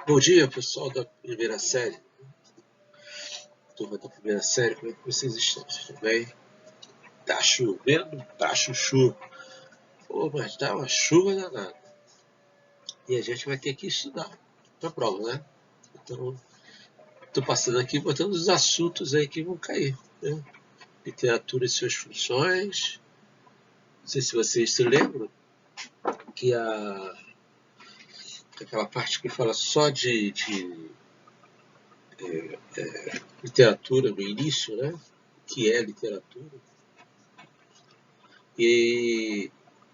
Bom dia, pessoal da primeira série. Turma da primeira série, como é que vocês estão? Tudo bem? Tá chovendo pra chuchu. Pô, mas tá uma chuva danada. E a gente vai ter que estudar pra prova, né? Então, tô passando aqui botando os assuntos aí que vão cair, né? Literatura e suas funções. Não sei se vocês se lembram que aquela parte que fala só de literatura no início, né? Que é literatura. E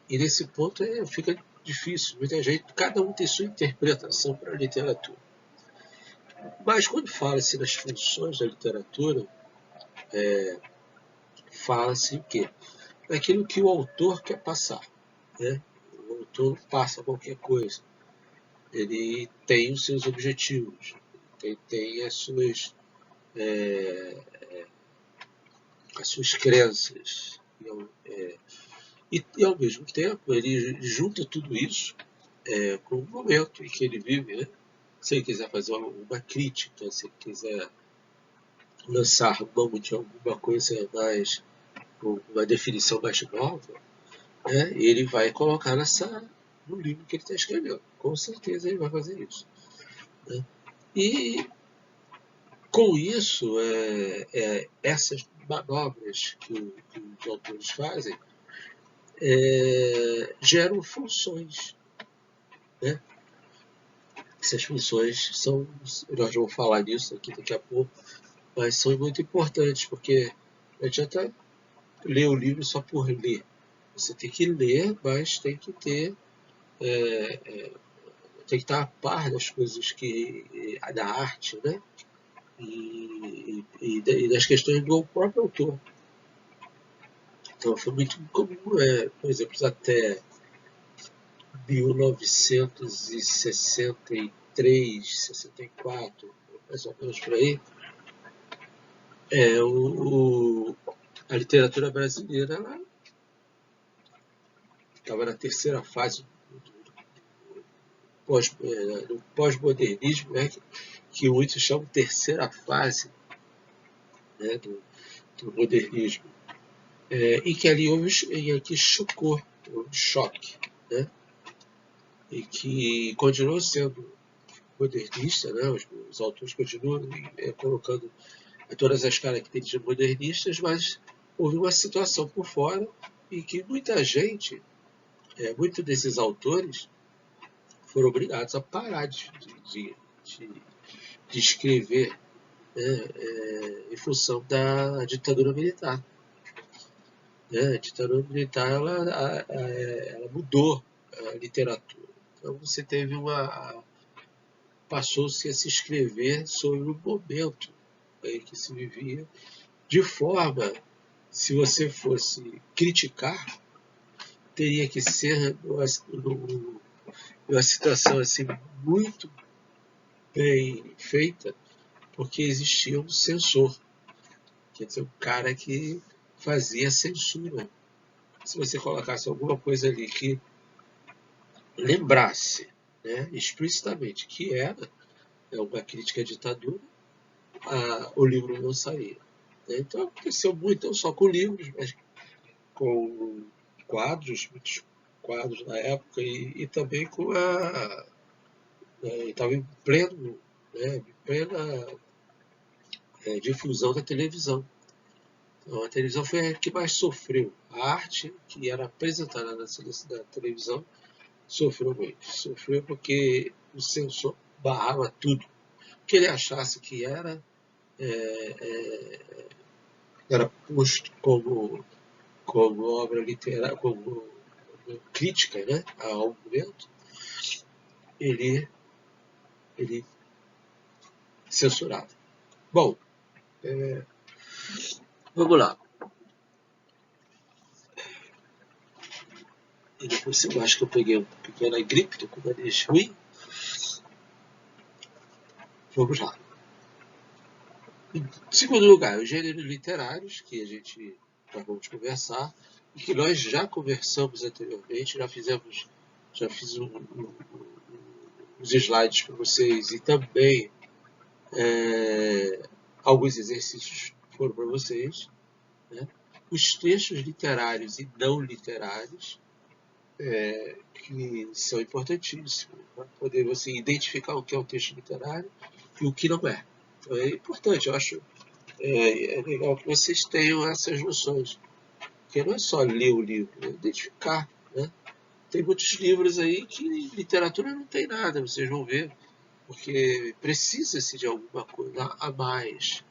nesse ponto fica difícil. Muita gente, cada um tem sua interpretação para a literatura. Mas quando fala-se das funções da literatura, fala-se o quê? Daquilo que o autor quer passar. Né? O autor passa qualquer coisa. Ele tem os seus objetivos, tem as suas crenças. E ao mesmo tempo, ele junta tudo isso com o momento em que ele vive. Né? Se ele quiser fazer uma crítica, se ele quiser lançar mão de alguma coisa mais, uma definição mais nova, né, ele vai colocar no livro que ele está escrevendo. Com certeza ele vai fazer isso. Né? E com isso, essas manobras que os autores fazem geram funções. Né? Essas funções são, nós vamos falar disso aqui daqui a pouco, mas são muito importantes, porque não adianta ler o livro só por ler. Você tem que ler, mas tem que tem que estar a par das coisas da arte, né? E das questões do próprio autor. Então foi muito comum, por exemplo, até 1963, 64, mais ou menos por aí, a literatura brasileira estava na terceira fase do pós-modernismo, né, que muitos chamam de terceira fase, né, do modernismo, e que ali que chocou, houve um choque, né, e que continuou sendo modernista, né, os autores continuam colocando todas as características modernistas, mas houve uma situação por fora e que muita gente, muitos desses autores foram obrigados a parar de escrever, né, em função da ditadura militar. Né? A ditadura militar ela mudou a literatura. Então você teve passou-se a se escrever sobre o momento em que se vivia, de forma, se você fosse criticar, teria que ser numa situação assim muito bem feita, porque existia um censor, quer dizer, um cara que fazia censura. Se você colocasse alguma coisa ali que lembrasse, né, explicitamente que era uma crítica à ditadura, o livro não saía. Então aconteceu muito, não só com livros, mas com quadros, muitos quadros na época, e também com estava em plena difusão da televisão. Então, a televisão foi a que mais sofreu. A arte que era apresentada na televisão sofreu muito. Sofreu porque o censor barrava tudo. O que ele achasse que era posto como obra literária, como crítica, né, ao momento, ele censurava. Bom, vamos lá. E depois eu acho que eu peguei uma pequena gripe, estou com o nariz ruim. Vamos lá. Em segundo lugar, os gêneros literários, que a gente já vamos conversar, e que nós já conversamos anteriormente, já fiz os slides para vocês e também alguns exercícios foram para vocês, né? Os textos literários e não literários, que são importantíssimos para poder você identificar o que é um texto literário e o que não é. Então é importante, eu acho legal que vocês tenham essas noções, porque não é só ler o livro, é identificar, né? Tem muitos livros aí que literatura não tem nada, vocês vão ver, porque precisa-se de alguma coisa a mais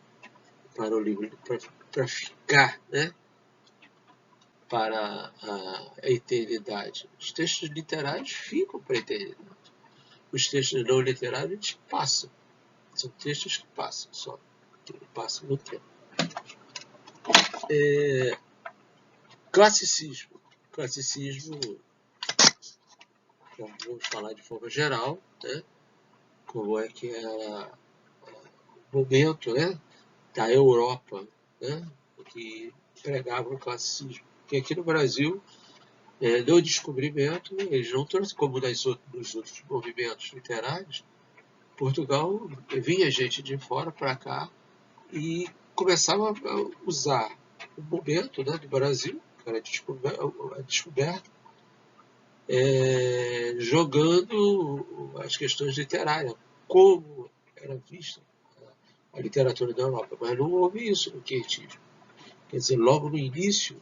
para o livro, para ficar, né? Para a eternidade. Os textos literários ficam para a eternidade. Os textos não literários eles passam. São textos que passam só. Que passam no tempo. Classicismo. Classicismo, vamos falar de forma geral, né? Como é que era o momento, né, da Europa, né, que pregava o classicismo. Porque aqui no Brasil, no descobrimento, eles não trouxeram, como nos outros movimentos literários, Portugal vinha gente de fora para cá e começava a usar o momento, né, do Brasil, que era a descoberta, jogando as questões literárias, como era vista a literatura da Europa. Mas não houve isso no quietismo. Quer dizer, logo no início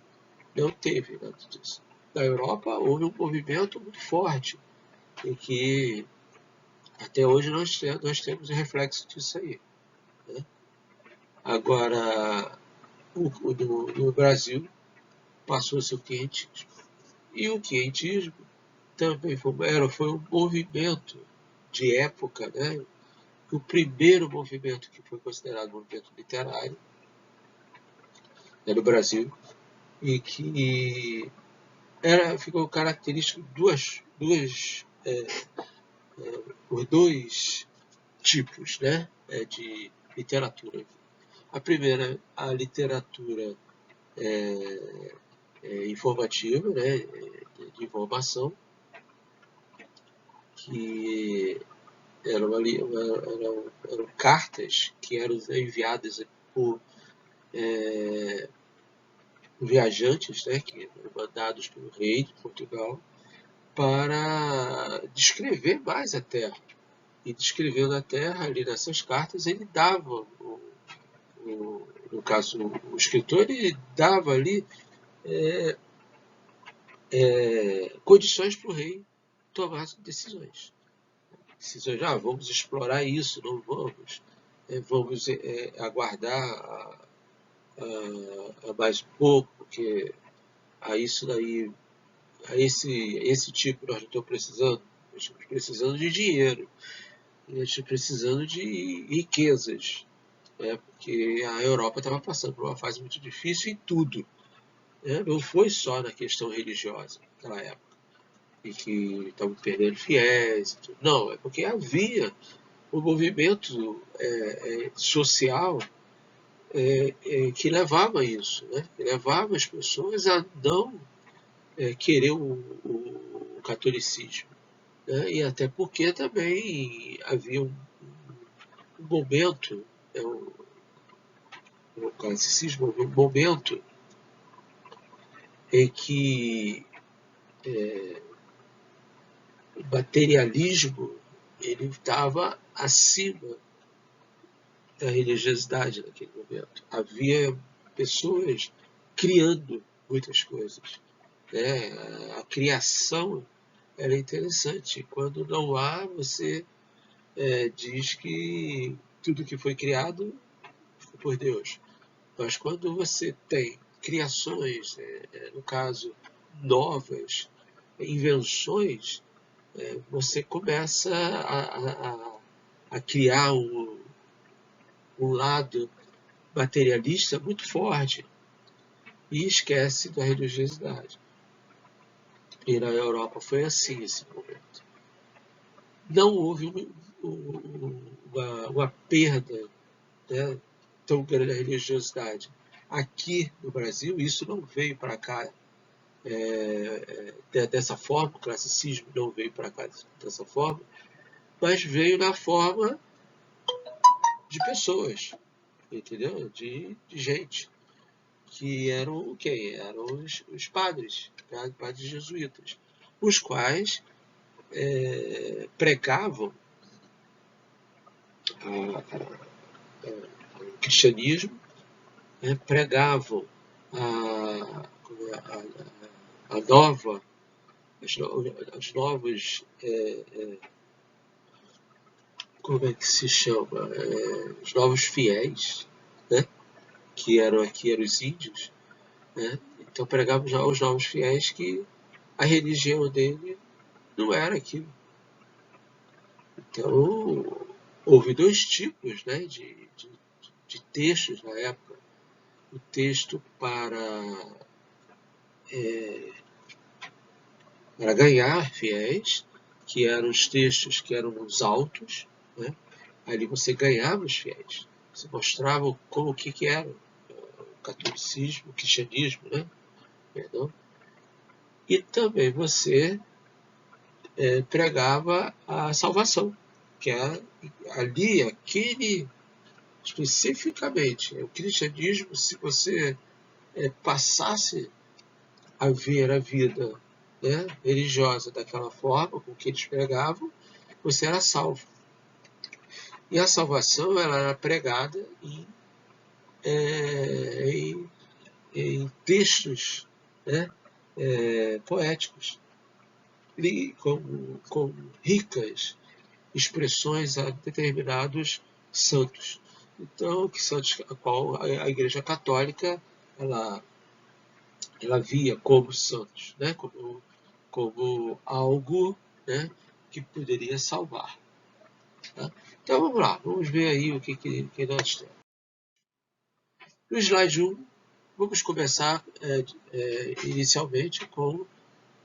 não teve nada disso. Na Europa houve um movimento muito forte e que até hoje nós temos o reflexo disso aí, né? Agora, no Brasil passou-se o quietismo. E o quietismo também foi um movimento de época, né? O primeiro movimento que foi considerado movimento literário, né, no Brasil, e que ficou característico por dois tipos, né, de literatura. A primeira, a literatura informativa, né, de informação, que eram cartas que eram enviadas por viajantes, né, que eram mandados pelo rei de Portugal para descrever mais a Terra. E descrevendo a Terra, ali nessas cartas, ele dava, no caso, o escritor, ele dava ali condições para o rei tomar decisões. Decisões, vamos explorar isso, não vamos. Vamos aguardar a mais um pouco, porque a isso daí, a esse tipo nós não estamos precisando. Nós estamos precisando de dinheiro. Nós estamos precisando de riquezas. Porque a Europa estava passando por uma fase muito difícil em tudo. Não foi só na questão religiosa naquela época, e que estavam perdendo fiéis. Não, é porque havia um movimento social que levava a isso, né? Que levava as pessoas a não querer o catolicismo. Né? E até porque também havia um momento, o classicismo, um momento em que o materialismo ele estava acima da religiosidade naquele momento. Havia pessoas criando muitas coisas. Né? A criação era interessante. Quando não há, você diz que tudo que foi criado foi por Deus. Mas quando você tem criações, no caso, novas, invenções, você começa a criar um lado materialista muito forte e esquece da religiosidade. E na Europa foi assim esse momento. Não houve uma perda, né, tão grande da religiosidade. Aqui no Brasil, isso não veio para cá dessa forma, o classicismo não veio para cá dessa forma, mas veio na forma de pessoas, entendeu? De gente, que eram quem? Eram os padres, padres jesuítas, os quais pregavam o cristianismo, pregavam a, a nova, as novas, como é que se chama? Os novos fiéis, né? que eram os índios, né? Então pregavam já aos novos fiéis que a religião dele não era aquilo. Então, houve dois tipos, né, de textos na época. O texto para ganhar fiéis, que eram os textos que eram os altos, né? Ali você ganhava os fiéis. Você mostrava como o que era o catolicismo, o cristianismo, né? Perdão. E também você pregava a salvação, que é ali, aquele, especificamente, o cristianismo, se você passasse a ver a vida, né, religiosa daquela forma, com que eles pregavam, você era salvo. E a salvação ela era pregada em textos, né, poéticos, com ricas expressões a determinados santos. Então, que santos a qual a Igreja Católica ela via como santos, né? como algo, né, que poderia salvar. Tá? Então vamos lá, vamos ver aí o que nós temos. No slide 1, vamos começar inicialmente com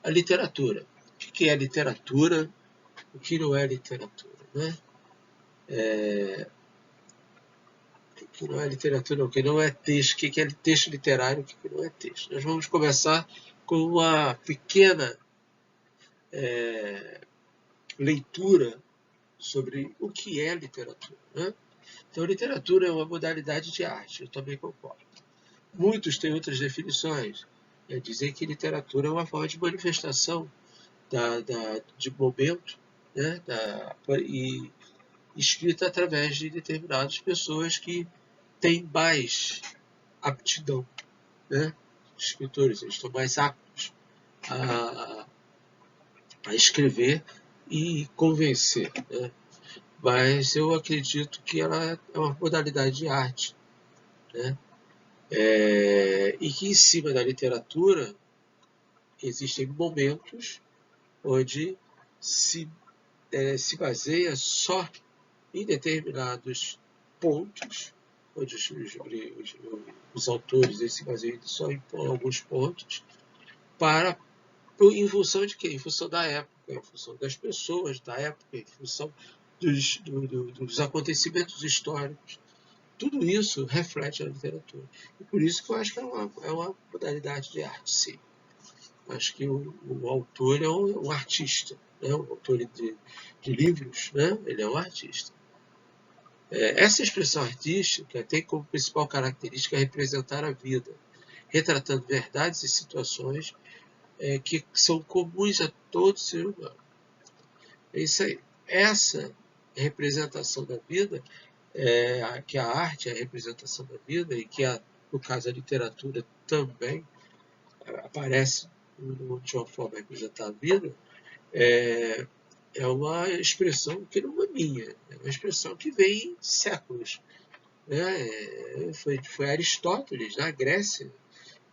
a literatura. O que é literatura? O que não é literatura? Né? O que não é literatura, o que não é texto, o que é texto literário, o que não é texto. Nós vamos começar com uma pequena leitura sobre o que é literatura. Né? Então, literatura é uma modalidade de arte, eu também concordo. Muitos têm outras definições. Dizem que literatura é uma forma de manifestação de momento, né? E escrita através de determinadas pessoas que têm mais aptidão. Né? Os escritores eles estão mais aptos a escrever e convencer. Né? Mas eu acredito que ela é uma modalidade de arte. Né? E que em cima da literatura existem momentos onde se baseia só em determinados pontos, onde os autores se baseiam só em alguns pontos, em função de quê? Em função da época, em função das pessoas da época, em função dos acontecimentos históricos. Tudo isso reflete a literatura. E por isso que eu acho que é uma modalidade de arte, sim. Acho que o autor é um artista, né? O autor de livros, né? Ele é um artista. Essa expressão artística tem como principal característica representar a vida, retratando verdades e situações que são comuns a todo ser humano. É isso aí. Essa representação da vida, que a arte é a representação da vida e que, no caso, a literatura também aparece de uma forma a representar a vida, é uma expressão que não é minha, é uma expressão que vem de séculos. Né? Foi Aristóteles, na Grécia,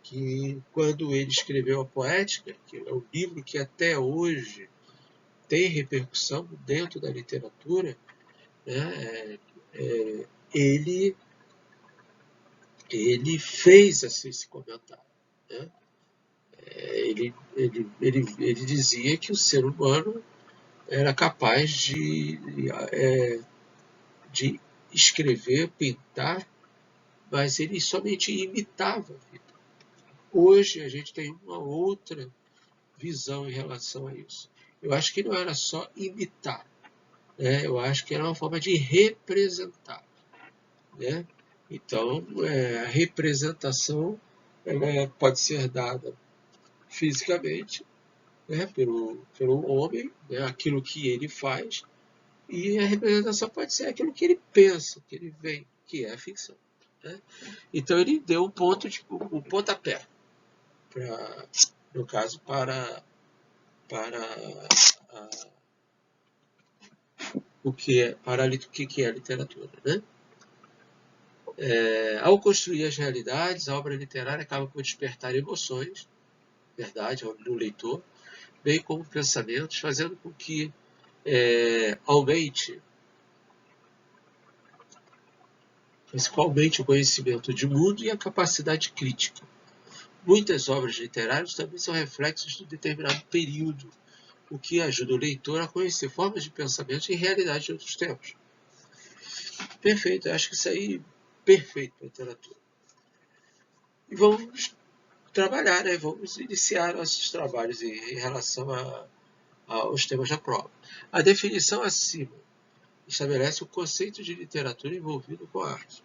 que quando ele escreveu a Poética, que é um livro que até hoje tem repercussão dentro da literatura, né? Ele fez assim, esse comentário. Né? Ele dizia que o ser humano era capaz de escrever, pintar, mas ele somente imitava a vida. Hoje a gente tem uma outra visão em relação a isso. Eu acho que não era só imitar, né? Eu acho que era uma forma de representar, né? Então, a representação ela pode ser dada fisicamente, né, pelo homem, né, aquilo que ele faz, e a representação pode ser aquilo que ele pensa, que ele vê, que é a ficção. Né? Então ele deu um pontapé, pra, no caso, para a, que é a literatura. Né? Ao construir as realidades, a obra literária acaba por despertar emoções, verdade, no leitor, bem como pensamentos, fazendo com que aumente principalmente o conhecimento de mundo e a capacidade crítica. Muitas obras literárias também são reflexos de um determinado período, o que ajuda o leitor a conhecer formas de pensamento e realidade de outros tempos. Perfeito, eu acho que isso aí é perfeito para a literatura. E vamos trabalhar, né? Vamos iniciar nossos trabalhos em relação aos temas da prova. A definição acima estabelece o conceito de literatura envolvido com a arte.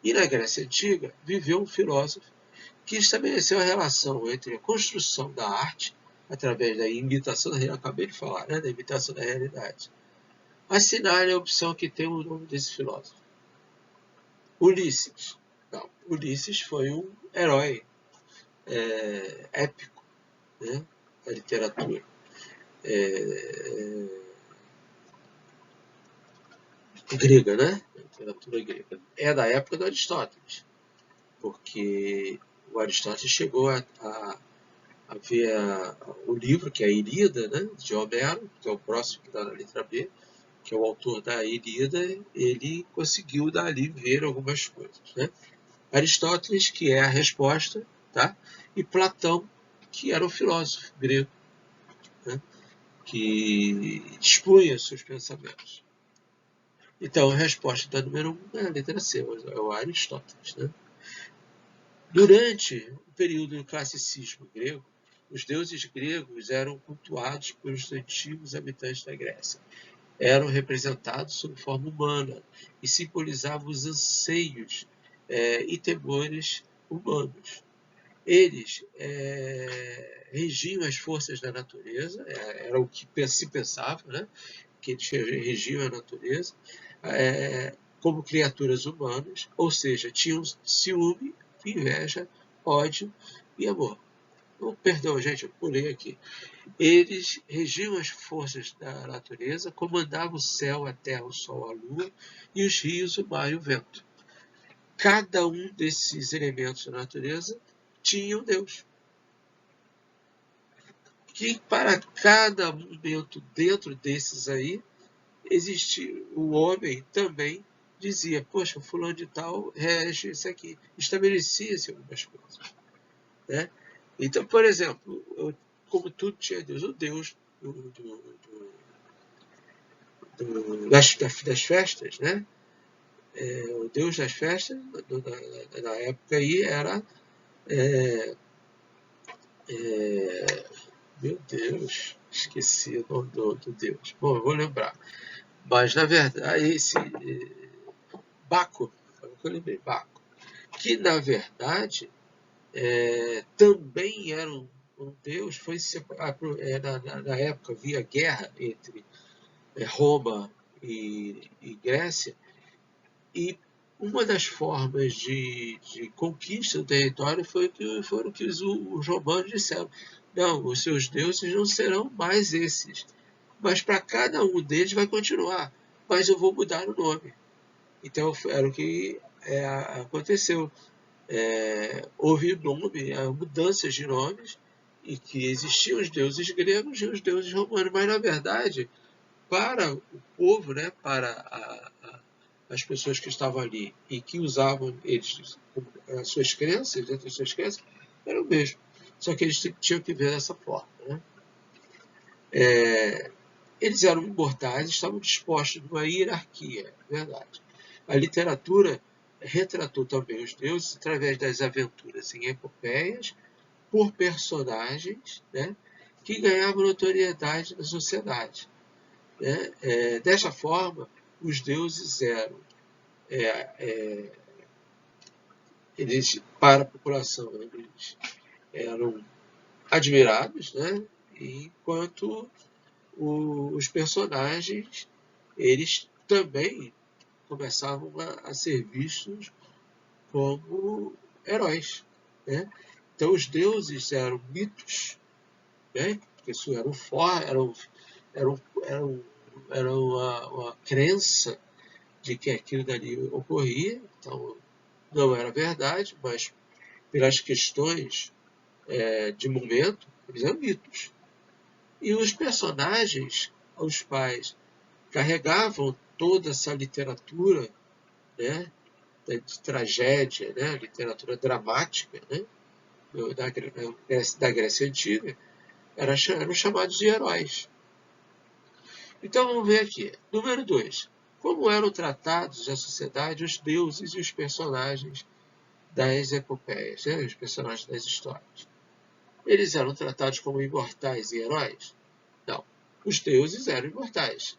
E na Grécia Antiga, viveu um filósofo que estabeleceu a relação entre a construção da arte, através da imitação da realidade, acabei de falar, né, da imitação da realidade. Assinale a opção que tem o nome desse filósofo. Ulisses. Não, Ulisses foi um herói épico, né, da literatura. Grega, né? Literatura grega. É da época do Aristóteles, porque o Aristóteles chegou a ver o livro, que é a Ilíada, né, de Homero, que é o próximo que dá na letra B, que é o autor da Ilíada, ele conseguiu dali ver algumas coisas. Né? Aristóteles, que é a resposta, tá? E Platão, que era um filósofo grego, né? Que expunha seus pensamentos. Então, a resposta da número 1 é a letra C, é o Aristóteles. Né? Durante o período do classicismo grego, os deuses gregos eram cultuados pelos antigos habitantes da Grécia. Eram representados sob forma humana e simbolizavam os anseios e temores humanos. Eles regiam as forças da natureza, era o que se pensava, né? Que eles regiam a natureza como criaturas humanas, ou seja, tinham ciúme, inveja, ódio e amor. Oh, perdão, gente, eu pulei aqui. Eles regiam as forças da natureza, comandavam o céu, a terra, o sol, a lua e os rios, o mar e o vento. Cada um desses elementos da natureza tinha um Deus. Que para cada momento dentro desses aí, existe o homem também dizia, poxa, fulano de tal rege isso aqui. Estabelecia-se algumas coisas. Né? Então, por exemplo, como tudo tinha Deus, o Deus das festas, né? O Deus das festas, na época aí, era... meu Deus, esqueci o nome do Deus. Bom, eu vou lembrar. Mas, na verdade, esse Baco, foi o que eu lembrei, Baco, que, na verdade, também era um Deus, foi na época havia guerra entre Roma e Grécia, e uma das formas de conquista do território foram que os romanos disseram: não, os seus deuses não serão mais esses, mas para cada um deles vai continuar, mas eu vou mudar o nome. Então era o que aconteceu. Houve mudanças de nomes, e que existiam os deuses gregos e os deuses romanos, mas na verdade, para o povo, né, para as pessoas que estavam ali e que usavam eles as suas crenças, dentro das suas crenças, era o mesmo. Só que eles tinham que ver dessa forma. Né? Eles eram imortais, estavam dispostos numa hierarquia, verdade. A literatura retratou também os deuses através das aventuras em epopeias por personagens, né, que ganhavam notoriedade na sociedade. né? Desta forma, os deuses eram, eles, para a população, eles eram admirados, né? Enquanto os personagens, eles também começavam a ser vistos como heróis, né? Então os deuses eram mitos, né? Isso era uma crença de que aquilo dali ocorria, então não era verdade, mas pelas questões de momento, eles eram mitos. E os personagens, os quais carregavam toda essa literatura, né, de tragédia, né, literatura dramática, né, da Grécia Antiga, eram chamados de heróis. Então vamos ver aqui. Número 2. Como eram tratados na sociedade os deuses e os personagens das epopeias, né, os personagens das histórias? Eles eram tratados como imortais e heróis? Não. Os deuses eram imortais.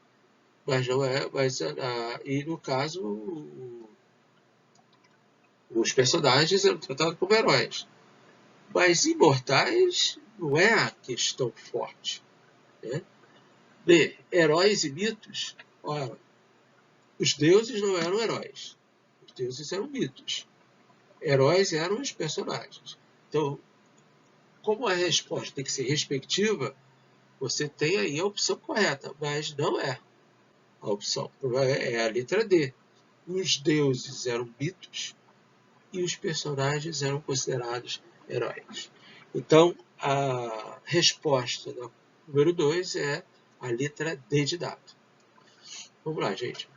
Mas não é. E no caso, os personagens eram tratados como heróis. Mas imortais não é a questão forte. Né? B. Heróis e mitos. Ora, os deuses não eram heróis. Os deuses eram mitos. Heróis eram os personagens. Então, como a resposta tem que ser respectiva, você tem aí a opção correta, mas não é a opção. É a letra D. Os deuses eram mitos e os personagens eram considerados heróis. Então, a resposta do número 2 é a letra D de dado. Vamos lá, gente.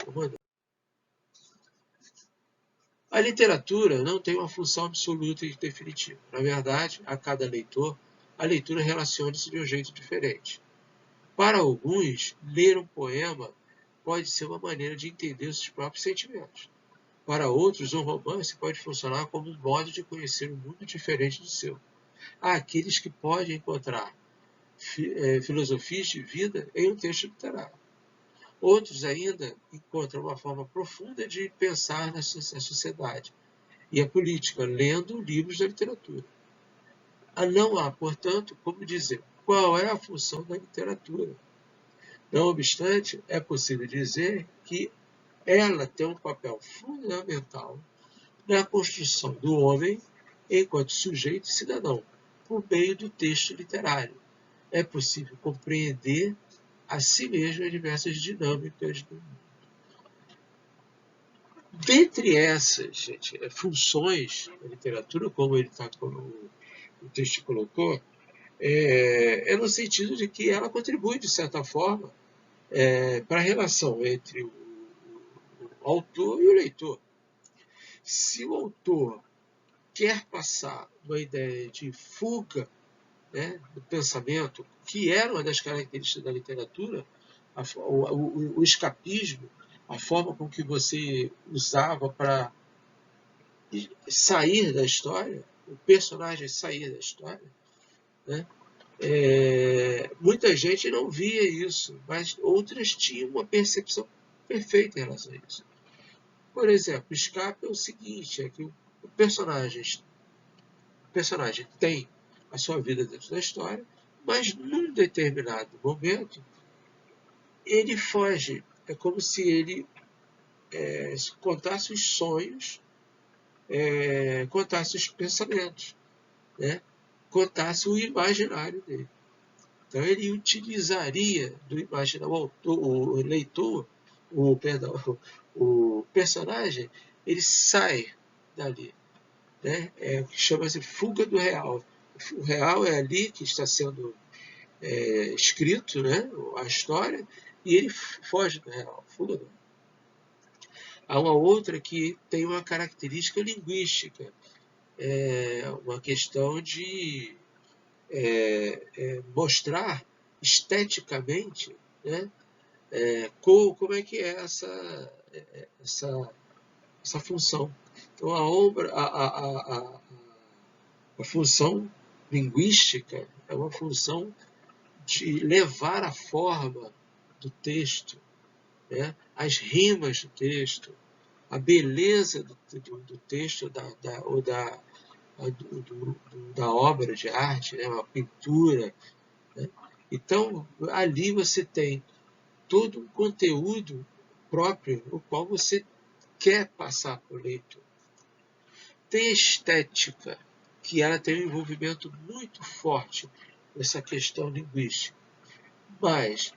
A literatura não tem uma função absoluta e definitiva. Na verdade, a cada leitor, a leitura relaciona-se de um jeito diferente. Para alguns, ler um poema pode ser uma maneira de entender os seus próprios sentimentos. Para outros, um romance pode funcionar como um modo de conhecer um mundo diferente do seu. Há aqueles que podem encontrar filosofias de vida em um texto literário. Outros ainda encontram uma forma profunda de pensar na sociedade e a política, lendo livros da literatura. Não há, portanto, como dizer qual é a função da literatura. Não obstante, é possível dizer que ela tem um papel fundamental na construção do homem enquanto sujeito e cidadão, por meio do texto literário. É possível compreender a si mesmo as diversas dinâmicas do mundo. Dentre essas, gente, funções da literatura, como o texto colocou, é no sentido de que ela contribui, de certa forma, para a relação entre o autor e o leitor. Se o autor quer passar uma ideia de fuga, né, do pensamento, que era uma das características da literatura, o escapismo, a forma com que você usava para sair da história, o personagem sair da história, né? Muita gente não via isso, mas outras tinham uma percepção perfeita em relação a isso. Por exemplo, o escape é o seguinte, é que o personagem tem a sua vida dentro da história, mas num determinado momento ele foge. É como se ele contasse os sonhos, contasse os pensamentos, né? Contasse o imaginário dele. Então ele utilizaria do imaginário, o leitor, o personagem, ele sai dali, né? Chama-se fuga do real. O real é ali que está sendo escrito, né? A história, e ele foge do real, fuga do real. Há uma outra que tem uma característica linguística, uma questão de mostrar esteticamente, né, como é que é essa função. Então, a função linguística é uma função de levar a forma do texto, né? As rimas do texto, a beleza do texto da obra de arte, né? Uma pintura. Né? Então, ali você tem todo um conteúdo próprio, o qual você quer passar para o leitor. Tem a estética, que ela tem um envolvimento muito forte nessa questão linguística, mas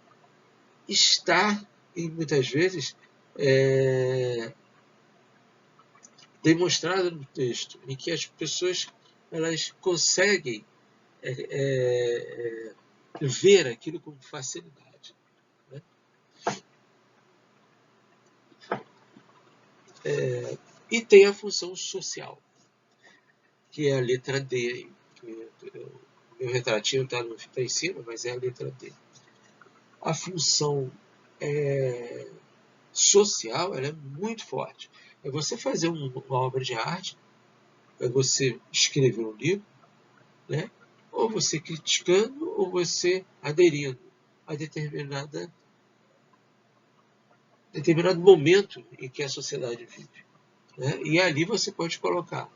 está, e muitas vezes, demonstrado no texto, em que as pessoas elas conseguem ver aquilo com facilidade. Né? E tem a função social, que é a letra D. O meu retratinho está em cima, mas é a letra D. A função social ela é muito forte. É você fazer uma obra de arte, é você escrever um livro, né? Ou você criticando, ou você aderindo a determinado momento em que a sociedade vive. Né? E ali você pode colocar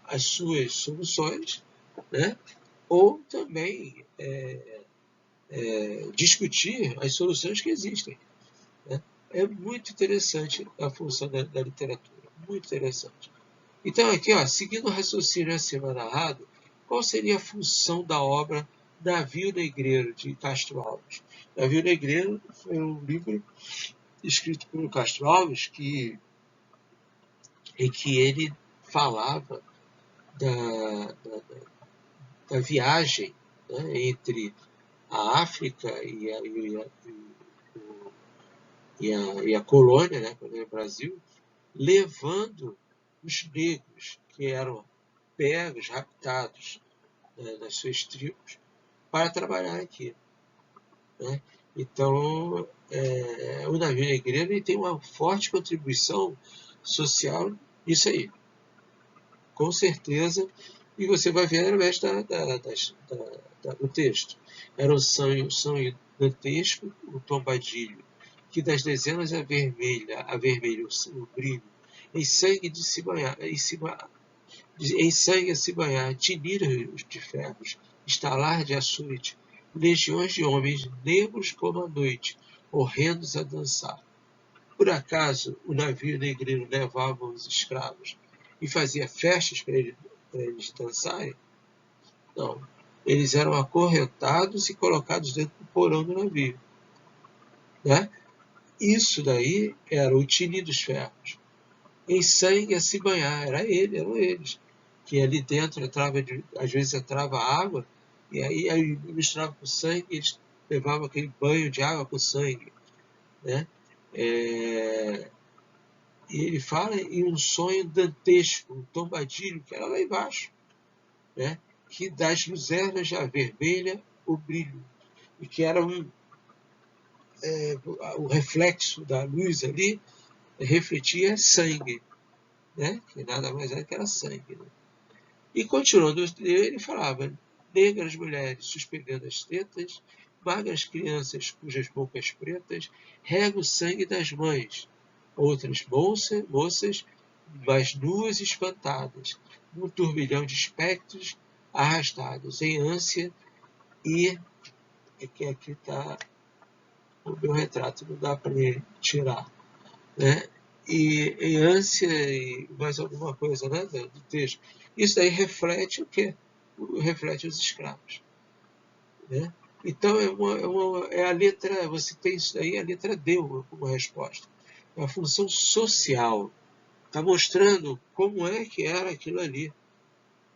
as suas soluções, né? Ou também discutir as soluções que existem. Né? É muito interessante a função da literatura, muito interessante. Então, aqui, ó, seguindo o raciocínio acima narrado, qual seria a função da obra Navio Negreiro, de Castro Alves? Navio Negreiro foi um livro escrito por Castro Alves em que ele falava da viagem, né, entre a África e a colônia, né, o Brasil, levando os negros que eram pegos, raptados, né, nas suas tribos, para trabalhar aqui. Né? Então, o navio negreiro ele tem uma forte contribuição social nisso aí, com certeza, e você vai ver através do texto. Era um sonho dantesco, o tombadilho, que das dezenas avermelha o brilho, em sangue em sangue a se banhar, tinir de ferros, estalar de açoite, legiões de homens negros como a noite, horrendos a dançar. Por acaso o navio negreiro levava os escravos e fazia festas para eles dançarem? Não. Eles eram acorrentados e colocados dentro do porão do navio. Né? Isso daí era o tinir dos ferros. Em sangue a se banhar, eram eles. Que ali dentro às vezes entrava água, e aí misturava com sangue, eles levavam aquele banho de água com sangue. Né? E ele fala em um sonho dantesco, um tombadilho, que era lá embaixo, né? Que das luzernas já vermelha o brilho, e que era o reflexo da luz ali refletia sangue, né? Que nada mais era que era sangue. Né? E continuando, ele falava, negras mulheres suspendendo as tetas, magras crianças cujas bocas pretas regam o sangue das mães, outras moças mais nuas e espantadas, num turbilhão de espectros arrastados, em ânsia e... que aqui está o meu retrato, não dá para tirar. Né? E em ânsia e mais alguma coisa, né, do texto. Isso daí reflete o quê? Reflete os escravos. Né? Então é a letra, você tem isso daí, a letra D como resposta. É a função social. Está mostrando como é que era aquilo ali.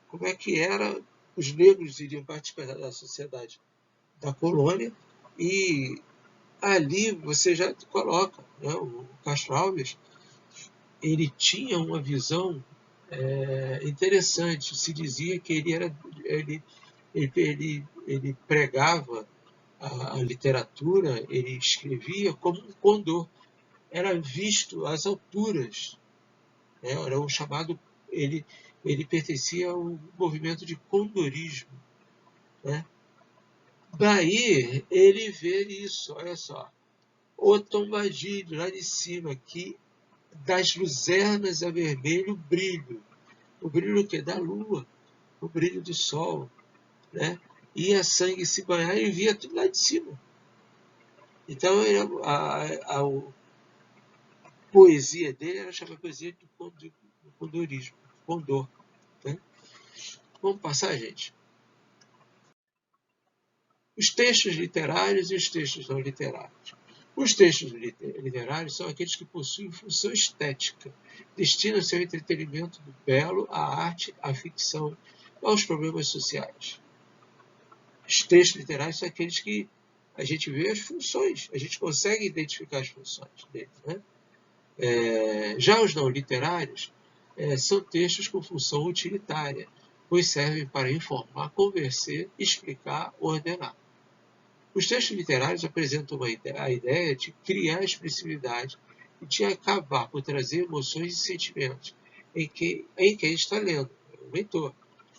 Como é que era, os negros iriam participar da sociedade da colônia, e ali você já coloca, né, o Castro Alves, ele tinha uma visão interessante. Se dizia que ele pregava a literatura, ele escrevia como um condor. Era visto às alturas. Né? Era um chamado... Ele pertencia ao movimento de condorismo. Né? Daí ele vê isso, olha só. O tombadilho lá de cima, que das luzernas a vermelho, o brilho que da lua, o brilho do sol, né? Ia sangue se banhar e via tudo lá de cima. Então a poesia dele era chamada poesia do condorismo, condor. Né? Vamos passar, gente? Os textos literários e os textos não literários. Os textos literários são aqueles que possuem função estética, destinam-se ao entretenimento do belo, à arte, à ficção, aos problemas sociais. Os textos literários são aqueles que a gente vê as funções, a gente consegue identificar as funções deles. Né? Já os não literários são textos com função utilitária, pois servem para informar, convencer, explicar, ordenar. Os textos literários apresentam a ideia de criar expressividade e de acabar por trazer emoções e sentimentos em quem está lendo, o leitor,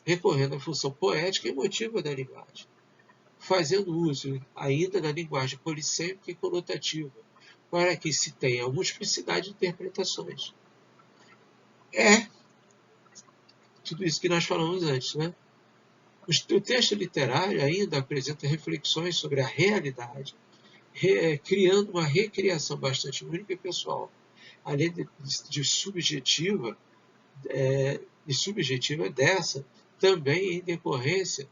recorrendo à função poética e emotiva da linguagem, fazendo uso ainda da linguagem polissêmica e conotativa, para que se tenha a multiplicidade de interpretações. É tudo isso que nós falamos antes, né? O texto literário ainda apresenta reflexões sobre a realidade, criando uma recriação bastante única e pessoal, além de subjetiva dessa, também em decorrência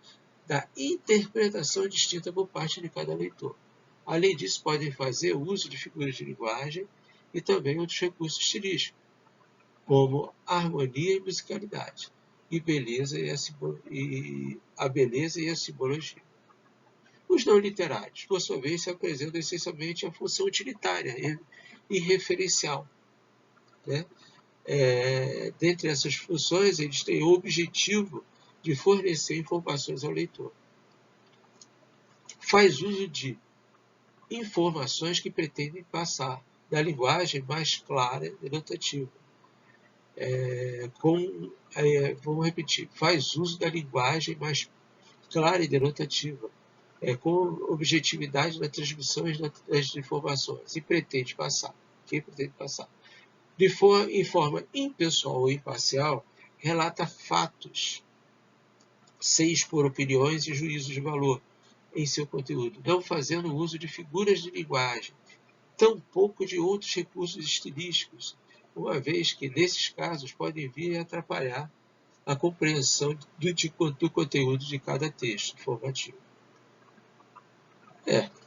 da interpretação distinta por parte de cada leitor. Além disso, podem fazer uso de figuras de linguagem e também outros recursos estilísticos, como harmonia e musicalidade, e a beleza e a simbologia. Os não literários, por sua vez, se apresentam essencialmente a função utilitária e referencial. Né? Dentre essas funções, eles têm o objetivo de fornecer informações ao leitor. Faz uso de informações que pretendem passar da linguagem mais clara e denotativa. Vamos repetir, faz uso da linguagem mais clara e denotativa, com objetividade na transmissão das informações, e pretende passar. Quem pretende passar? Em forma impessoal ou imparcial, relata fatos, sem expor opiniões e juízos de valor em seu conteúdo, não fazendo uso de figuras de linguagem, tampouco de outros recursos estilísticos, uma vez que, nesses casos, podem vir a atrapalhar a compreensão do conteúdo de cada texto informativo.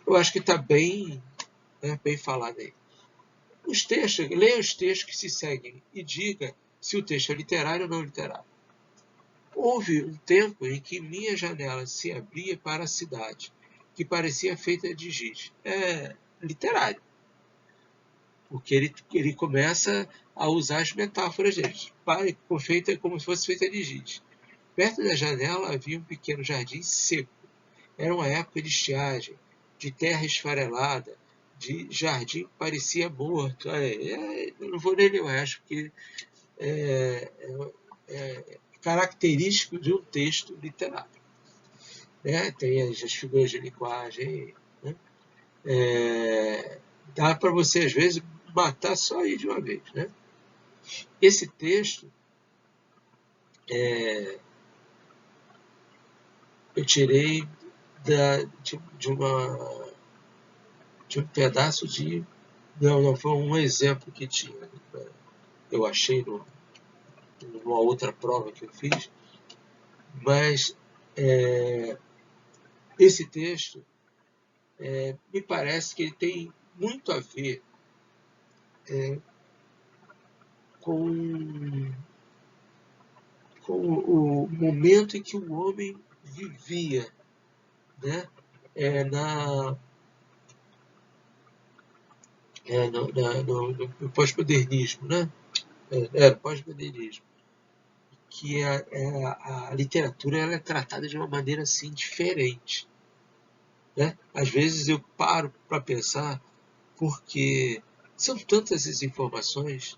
Eu acho que está bem falado aí. Leia os textos que se seguem e diga se o texto é literário ou não literário. Houve um tempo em que minha janela se abria para a cidade, que parecia feita de giz. É literário, porque ele começa a usar as metáforas deles, como se fosse feita de giz. Perto da janela havia um pequeno jardim seco. Era uma época de estiagem, de terra esfarelada, de jardim que parecia morto. Eu não vou nem ler o resto, porque é característico de um texto literário. Tem as figuras de linguagem. Né? Dá para você, às vezes, matar só aí de uma vez. Né? Esse texto eu tirei de um pedaço de... Não, foi um exemplo que tinha. Eu achei numa outra prova que eu fiz. Mas esse texto me parece que ele tem muito a ver com o momento em que o homem vivia, né? No pós-modernismo, né? Pós-modernismo, que a literatura ela é tratada de uma maneira assim diferente. Né? Às vezes eu paro para pensar, porque são tantas as informações,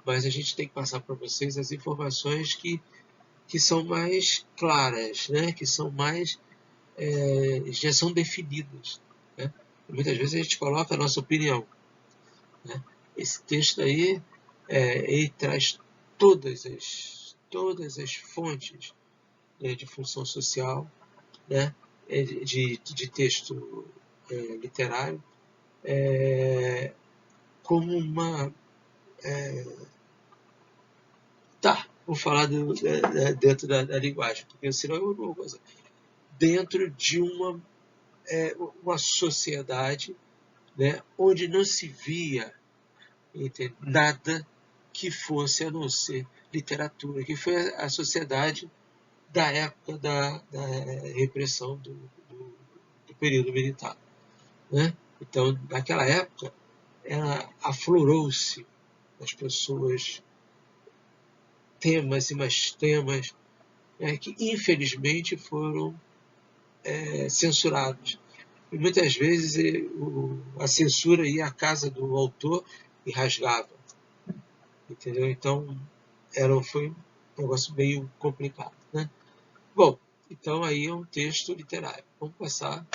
mas a gente tem que passar para vocês as informações que são mais claras, né? Que são mais já são definidas. Né? Muitas vezes a gente coloca a nossa opinião, né? Esse texto aí, ele traz todas as fontes, né, de função social, né, de texto literário, como uma... Tá, vou falar dentro da linguagem, porque senão eu não vou gozar. Dentro de uma sociedade, né, onde não se via, entende, nada que fosse a não ser literatura, que foi a sociedade da época da repressão do período militar, né? Então, naquela época, aflorou-se nas pessoas temas e mais temas, que infelizmente foram censurados. E muitas vezes a censura ia à casa do autor e rasgava, entendeu? Então foi um negócio meio complicado, né? Bom, então aí é um texto literário. Vamos passar.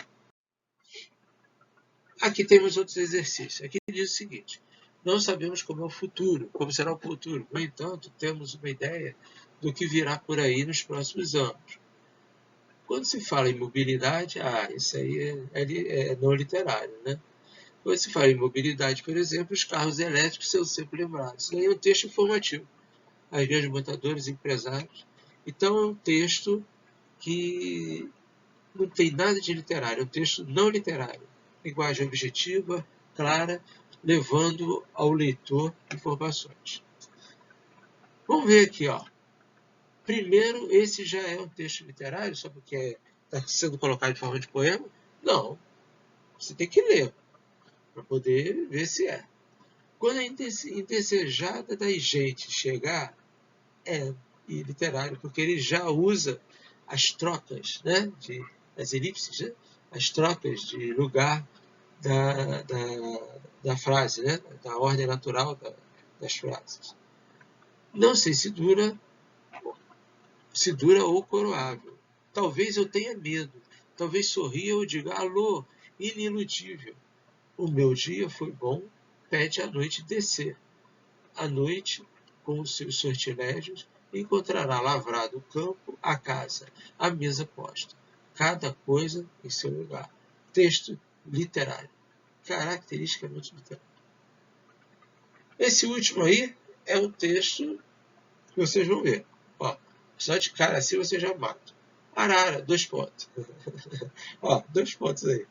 Aqui temos outros exercícios. Aqui diz o seguinte: não sabemos como é o futuro, como será o futuro. No entanto, temos uma ideia do que virá por aí nos próximos anos. Quando se fala em mobilidade, isso aí é não literário, né? Quando se fala em mobilidade, por exemplo, os carros elétricos são sempre lembrados. Isso aí é um texto informativo. As grandes montadoras, empresários. Então é um texto que não tem nada de literário, é um texto não literário. Linguagem objetiva, clara, levando ao leitor informações. Vamos ver aqui, ó. Primeiro, esse já é um texto literário, só porque está sendo colocado em forma de poema? Não. Você tem que ler para poder ver se é. Quando a indesejada da gente chegar, é literário, porque ele já usa as trocas, né, as elipses, né, as trocas de lugar da frase, né, da ordem natural das frases. Não sei se dura ou coroável. Talvez eu tenha medo. Talvez sorria ou diga: alô, iniludível. O meu dia foi bom, pede a noite descer. A noite, com os seus sortilégios, encontrará lavrado o campo, a casa, a mesa posta. Cada coisa em seu lugar. Texto literário. Caracteristicamente literário. Esse último aí é um texto que vocês vão ver. Ó, só de cara assim você já mata. Arara, 2 pontos. Ó, 2 pontos aí.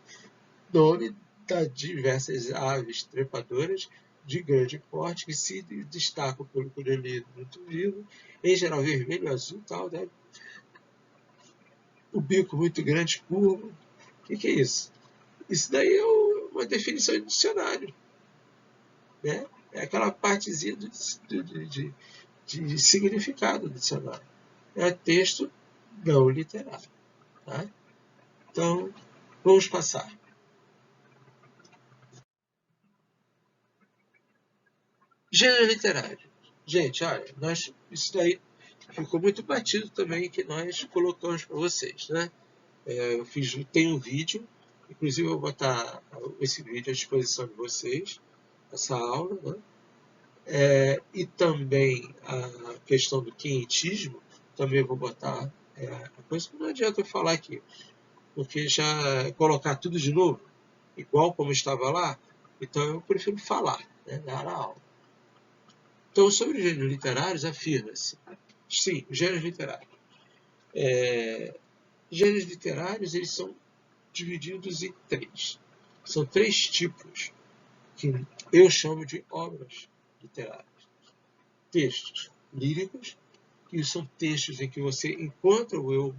Nome das diversas aves trepadoras de grande porte que se destacam pelo colorido muito vivo, em geral vermelho, azul, tal, né? O bico muito grande, curvo. O que é isso? Isso daí é uma definição de dicionário, né? É aquela partezinha de significado do dicionário. É texto não literário. Tá? Então, vamos passar. Gênero literário. Gente, olha, isso daí ficou muito batido também que nós colocamos para vocês, né? Tem um vídeo, inclusive eu vou botar esse vídeo à disposição de vocês, essa aula, né? E também a questão do quinhentismo, também vou botar a coisa que não adianta eu falar aqui, porque já colocar tudo de novo, igual como estava lá, então eu prefiro falar, né, dar a aula. Então, sobre os gêneros literários, afirma-se, sim, gêneros literários. Gêneros literários, eles são divididos em 3. São 3 tipos que eu chamo de obras literárias. Textos líricos, que são textos em que você encontra o eu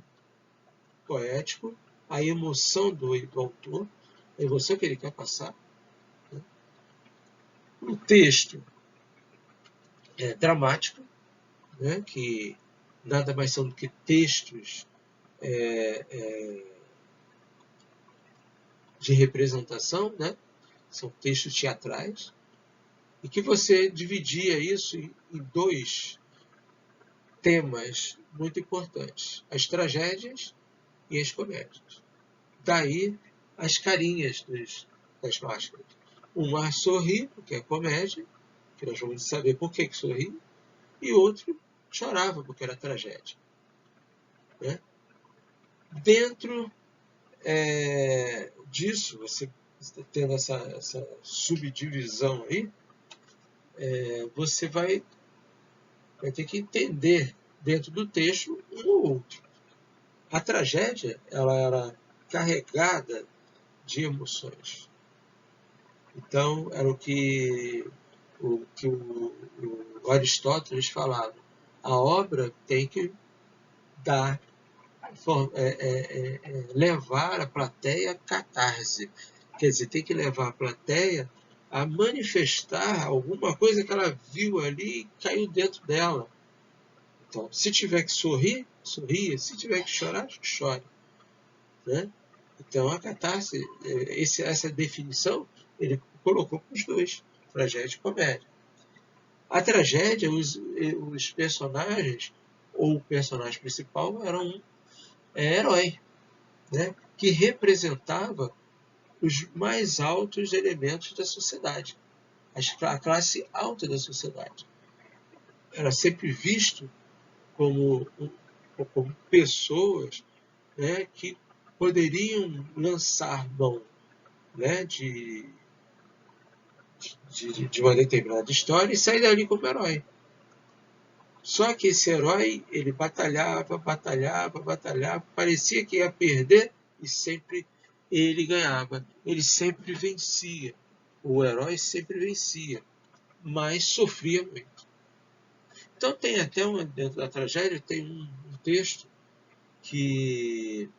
poético, a emoção do autor, a emoção que ele quer passar. Né? Um texto dramático, né, que nada mais são do que textos de representação, né? São textos teatrais, e que você dividia isso em 2 temas muito importantes: as tragédias e as comédias. Daí as carinhas das máscaras. Uma sorri, porque é comédia, que nós vamos saber por que sorri, e outro chorava, porque era tragédia. Né? Dentro disso, você tendo essa subdivisão aí, você vai ter que entender dentro do texto um ou outro. A tragédia, ela era carregada de emoções. Então, era o que o Aristóteles falava. A obra tem que dar, levar a plateia a catarse. Quer dizer, tem que levar a plateia a manifestar alguma coisa que ela viu ali e caiu dentro dela. Então, se tiver que sorrir, sorria. Se tiver que chorar, chore. Né? Então, a catarse, essa definição, ele colocou para os dois, tragédia e comédia. A tragédia, os personagens, ou o personagem principal, era um herói, né? Que representava os mais altos elementos da sociedade, a classe alta da sociedade. Era sempre visto como pessoas, né, que poderiam lançar mão, né, de uma determinada história e sair dali como herói. Só que esse herói, ele batalhava, parecia que ia perder e sempre ele ganhava. Ele sempre vencia. O herói sempre vencia, mas sofria muito. Então tem até dentro da tragédia, tem um texto que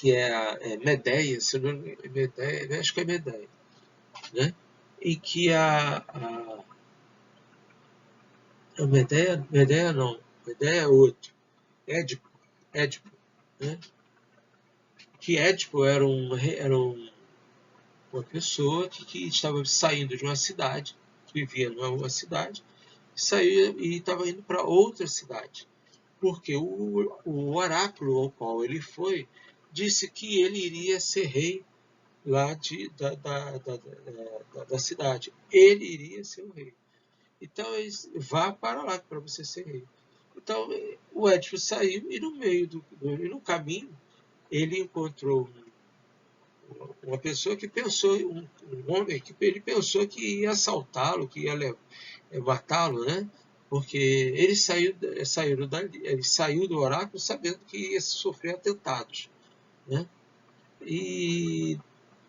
é Medeia, se não Medeia, acho que é Medeia, né? Em que a Medeia não, Medeia é outro, Édipo, né? Que Édipo era uma pessoa que estava saindo de uma cidade, que vivia numa cidade, saía e estava indo para outra cidade, porque o oráculo ao qual ele foi disse que ele iria ser rei lá da cidade. Ele iria ser o rei. Então, vá para lá para você ser rei. Então, o Édipo saiu e no caminho, ele encontrou uma pessoa que pensou, um homem que ele pensou que ia assaltá-lo, que ia matá-lo, né? Porque ele saiu do oráculo sabendo que ia sofrer atentados, né? E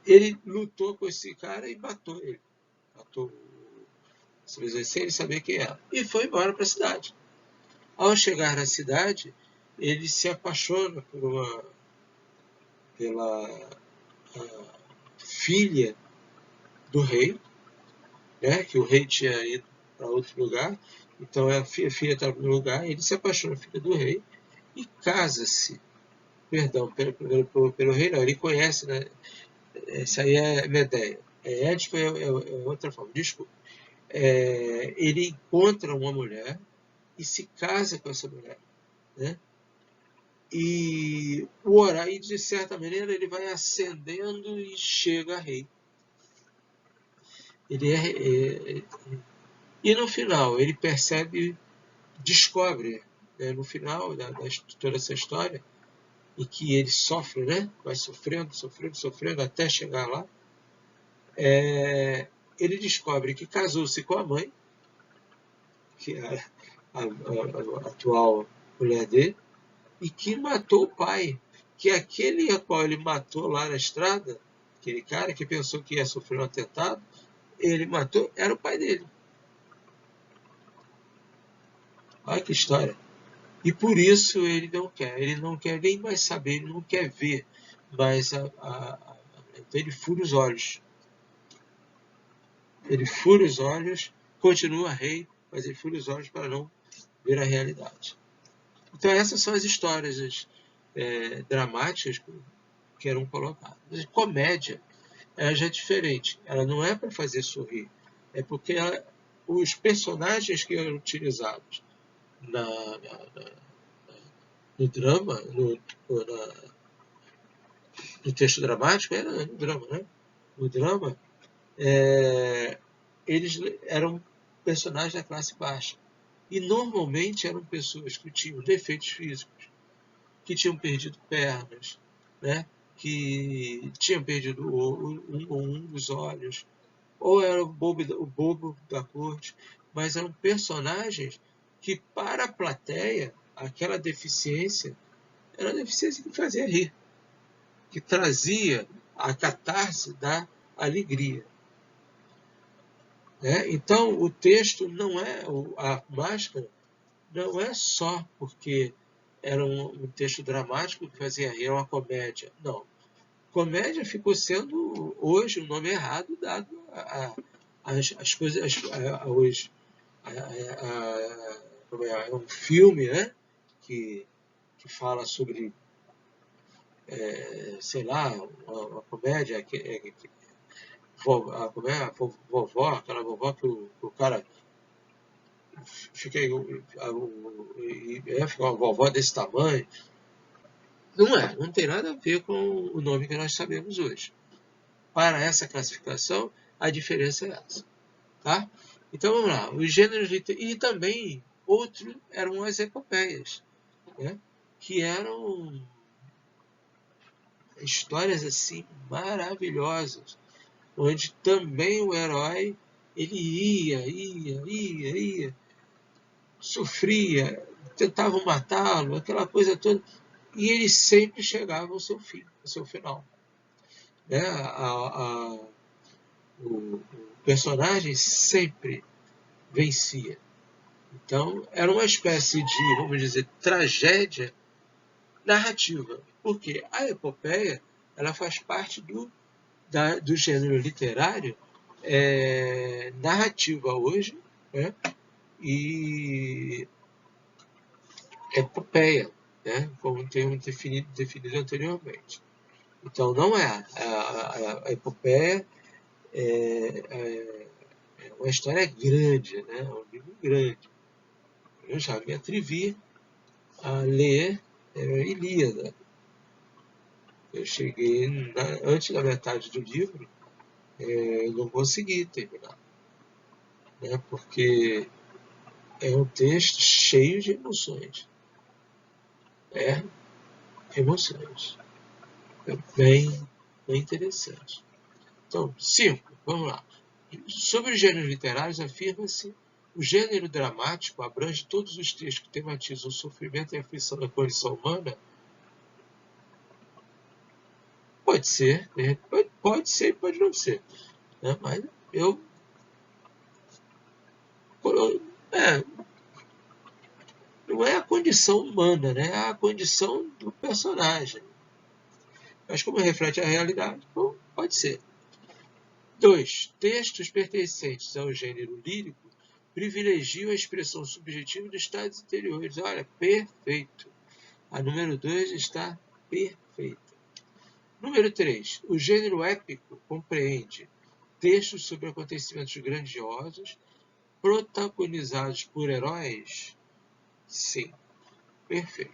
ele lutou com esse cara e matou ele. Matou sem ele saber quem era. E foi embora para a cidade. Ao chegar na cidade, ele se apaixona pela filha do rei, né? Que o rei tinha ido para outro lugar. Então a filha estava no lugar, ele se apaixona pela filha do rei e casa-se. Perdão, pelo rei não, ele conhece, né? Essa aí é Medeia. Édipo é outra forma, desculpa. Ele encontra uma mulher e se casa com essa mulher, né? E o horário, de certa maneira, ele vai ascendendo e chega a rei. E no final, ele descobre, né, no final de toda essa história, em que ele sofre, né? Vai sofrendo até chegar lá. Ele descobre que casou-se com a mãe, que é a atual mulher dele, e que matou o pai, que aquele a qual ele matou lá na estrada, aquele cara que pensou que ia sofrer um atentado, ele matou, era o pai dele. Olha que história. E por isso ele não quer nem mais saber, ele não quer ver, mas ele fura os olhos. Ele fura os olhos, continua rei, mas ele fura os olhos para não ver a realidade. Então essas são as histórias dramáticas que eram colocadas. A comédia ela já é diferente, ela não é para fazer sorrir, é porque os personagens que eram utilizados no drama, no texto dramático, era no drama, né? No drama, eles eram personagens da classe baixa. E normalmente eram pessoas que tinham defeitos físicos, que tinham perdido pernas, né? Que tinham perdido um dos olhos, ou era o bobo da corte, mas eram personagens que, para a plateia, aquela deficiência era a deficiência que fazia rir, que trazia a catarse da alegria. Né? Então, o texto não é, a máscara não é só porque era um texto dramático que fazia rir, era uma comédia. Não. Comédia ficou sendo hoje o nome errado dado às coisas, é um filme, né, que fala sobre, sei lá, uma comédia, a vovó, aquela vovó que o cara fica, fica uma vovó desse tamanho. Não tem nada a ver com o nome que nós sabemos hoje. Para essa classificação, a diferença é essa. Tá? Então vamos lá. Os gêneros e também outro eram as epopeias, né? Que eram histórias assim maravilhosas, onde também o herói ele ia, sofria, tentavam matá-lo, aquela coisa toda, e ele sempre chegava ao seu fim, ao seu final. Né? O personagem sempre vencia. Então, era uma espécie de, vamos dizer, tragédia narrativa. Porque a epopeia ela faz parte do gênero literário narrativa hoje, né? E epopeia, né? Como termo definido anteriormente. Então, não é. A epopeia é uma história grande, né? É um livro grande. Eu já me atrevi a ler Ilíada. Eu cheguei antes da metade do livro, não consegui terminar, né? Porque é um texto cheio de emoções. Emoções. É bem interessante. Então, 5, vamos lá. Sobre os gêneros literários, afirma-se o gênero dramático abrange todos os textos que tematizam o sofrimento e a aflição da condição humana. Pode ser, pode ser e pode não ser. Né? Mas não é a condição humana, né? É a condição do personagem. Mas como reflete a realidade, bom, pode ser. 2. Textos pertencentes ao gênero lírico privilegiam a expressão subjetiva dos estados interiores. Olha, perfeito. A número 2 está perfeita. Número 3. O gênero épico compreende textos sobre acontecimentos grandiosos protagonizados por heróis? Sim, perfeito.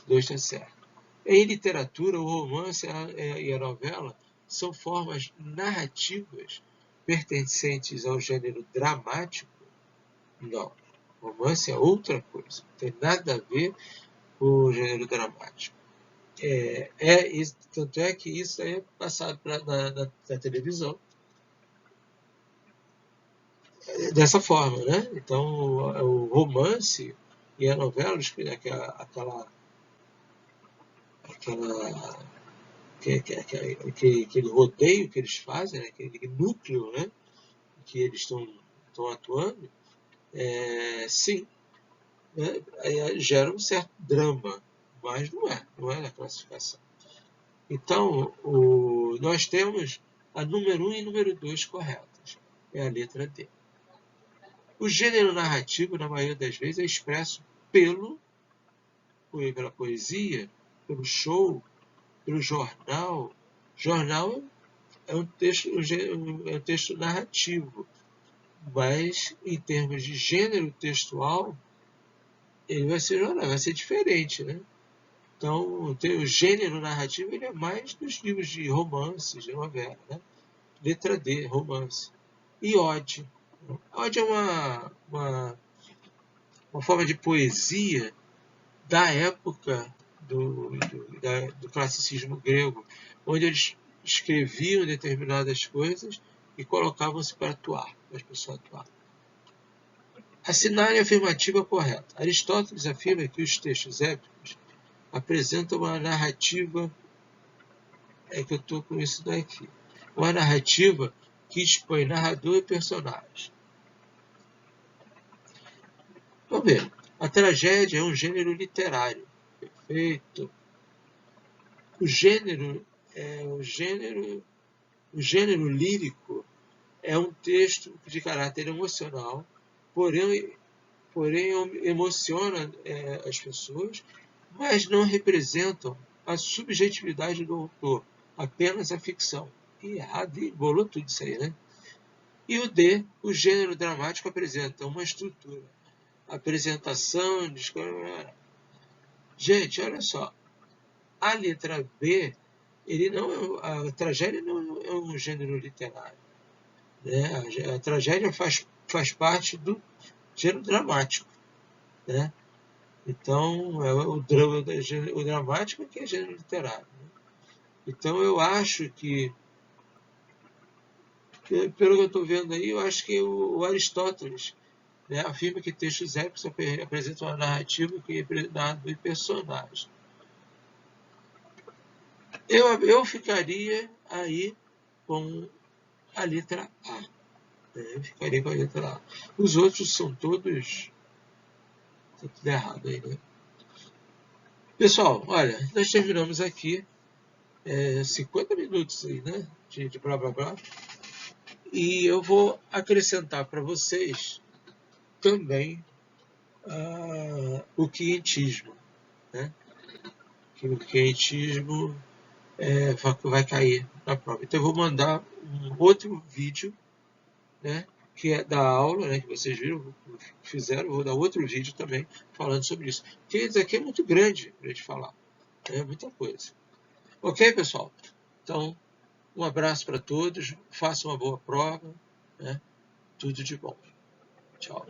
2 está certo. Em literatura, o romance e a novela são formas narrativas pertencentes ao gênero dramático? Não. Romance é outra coisa. Não tem nada a ver com o gênero dramático. Tanto é que isso é passado na televisão dessa forma, né? Então, o romance e a novela, aquele rodeio que eles fazem, né? Aquele núcleo, né? Que eles estão atuando, sim, né? Gera um certo drama, mas não é na classificação. Então, nós temos a número 1 e número 2 corretas. É a letra D. O gênero narrativo, na maioria das vezes, é expresso pela poesia, pelo show, pelo jornal. Jornal é um texto narrativo, mas em termos de gênero textual, ele vai ser jornal, vai ser diferente, né? Então, tem o gênero narrativo, ele é mais dos livros de romances, de novela, né? Letra D, romance. E ode. Ode é uma forma de poesia da época do classicismo grego, onde eles escreviam determinadas coisas e colocavam-se para atuar, para as pessoas atuarem. Assinale a afirmativa correta. Aristóteles afirma que os textos épicos apresentam uma narrativa, é que eu estou com isso daqui, uma narrativa que expõe narrador e personagem. Vamos ver. A tragédia é um gênero literário. Perfeito. O gênero lírico é um texto de caráter emocional, porém emociona as pessoas, mas não representam a subjetividade do autor, apenas a ficção. E errado, bolou tudo isso aí, né? E o D, o gênero dramático, apresenta uma estrutura, apresentação, gente, olha só, a letra B, a tragédia não é um gênero literário, né? A tragédia faz parte do gênero dramático, né? Então, o dramático que é gênero literário. Né? Então, eu acho que, pelo que eu estou vendo aí, eu acho que o Aristóteles, né, afirma que textos épicos apresentam uma narrativa que é narrado em personagem. Eu ficaria aí com a letra A. Eu ficaria com a letra A. Os outros são todos... Tá tudo errado aí, né? Pessoal, olha, nós terminamos aqui 50 minutos aí, né? De blá blá blá. E eu vou acrescentar para vocês também o quientismo, né? Que o quientismo vai cair na prova. Então eu vou mandar um outro vídeo, né? Que é da aula, né? Que vocês viram, fizeram. Vou dar outro vídeo também falando sobre isso. Porque isso aqui é muito grande para a gente falar. É muita coisa. Ok, pessoal? Então, um abraço para todos. Façam uma boa prova, né? Tudo de bom. Tchau.